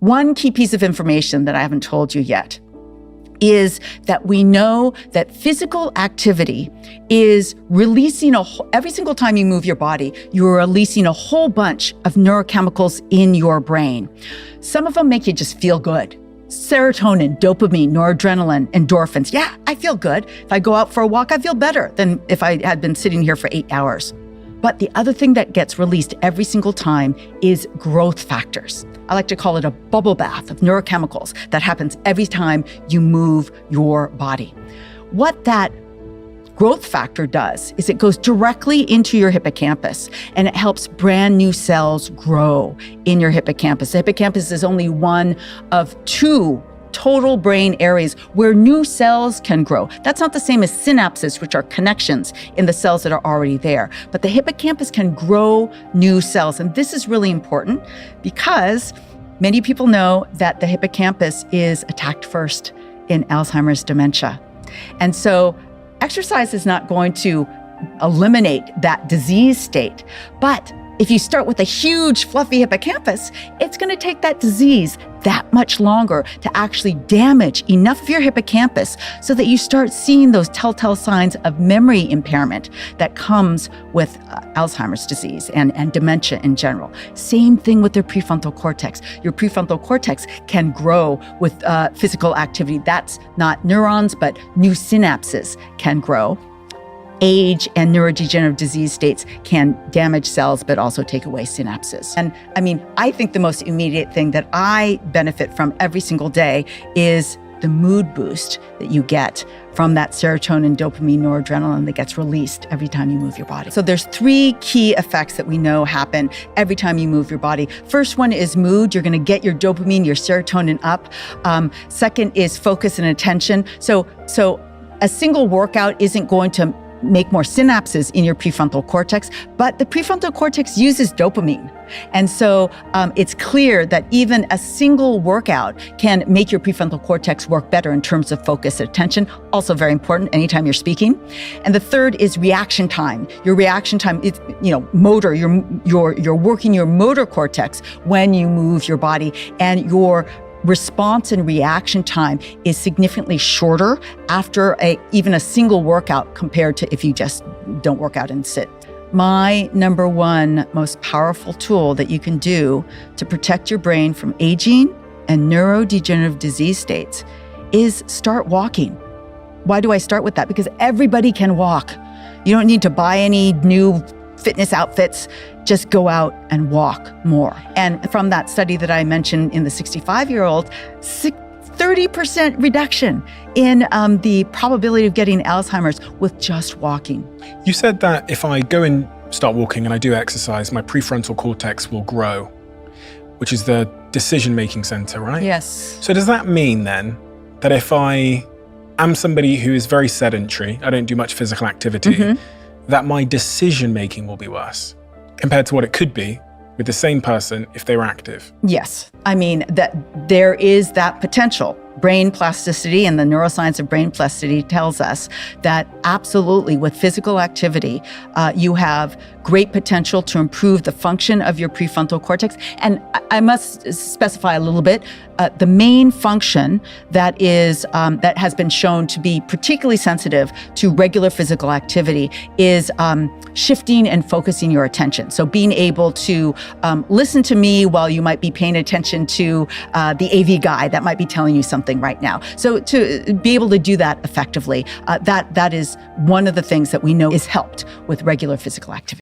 one key piece of information that I haven't told you yet is that we know that physical activity is releasing every single time you move your body, you're releasing a whole bunch of neurochemicals in your brain. Some of them make you just feel good. Serotonin, dopamine, noradrenaline, endorphins. Yeah, I feel good. If I go out for a walk, I feel better than if I had been sitting here for 8 hours. But the other thing that gets released every single time is growth factors. I like to call it a bubble bath of neurochemicals that happens every time you move your body. What that growth factor does is it goes directly into your hippocampus and it helps brand new cells grow in your hippocampus. The hippocampus is only one of 2 total brain areas where new cells can grow. That's not the same as synapses, which are connections in the cells that are already there. But the hippocampus can grow new cells. And this is really important because many people know that the hippocampus is attacked first in Alzheimer's dementia. And so exercise is not going to eliminate that disease state. But if you start with a huge fluffy hippocampus, it's going to take that disease that much longer to actually damage enough of your hippocampus so that you start seeing those telltale signs of memory impairment that comes with Alzheimer's disease and dementia in general. Same thing with the prefrontal cortex. Your prefrontal cortex can grow with physical activity. That's not neurons, but new synapses can grow. Age and neurodegenerative disease states can damage cells, but also take away synapses. And I think the most immediate thing that I benefit from every single day is the mood boost that you get from that serotonin, dopamine, noradrenaline that gets released every time you move your body. So there's 3 key effects that we know happen every time you move your body. First one is mood. You're going to get your dopamine, your serotonin up. Second is focus and attention. So a single workout isn't going to make more synapses in your prefrontal cortex, but the prefrontal cortex uses dopamine. And so it's clear that even a single workout can make your prefrontal cortex work better in terms of focus and attention. Also very important anytime you're speaking. And the third is reaction time. Your reaction time is, motor. You're working your motor cortex when you move your body, and your response and reaction time is significantly shorter after even a single workout compared to if you just don't work out and sit. My number one most powerful tool that you can do to protect your brain from aging and neurodegenerative disease states is start walking. Why do I start with that? Because everybody can walk. You don't need to buy any new fitness outfits. Just go out and walk more. And from that study that I mentioned in the 65-year-old, 30% reduction in the probability of getting Alzheimer's with just walking. You said that if I go and start walking and I do exercise, my prefrontal cortex will grow, which is the decision-making center, right? Yes. So does that mean then that if I am somebody who is very sedentary, I don't do much physical activity, that my decision-making will be worse compared to what it could be with the same person if they were active? Yes. That there is that potential. Brain plasticity and the neuroscience of brain plasticity tells us that absolutely with physical activity, you have great potential to improve the function of your prefrontal cortex. And I must specify a little bit, the main function that has been shown to be particularly sensitive to regular physical activity is shifting and focusing your attention. So being able to listen to me while you might be paying attention to the AV guy that might be telling you something right now. So to be able to do that effectively, that is one of the things that we know is helped with regular physical activity.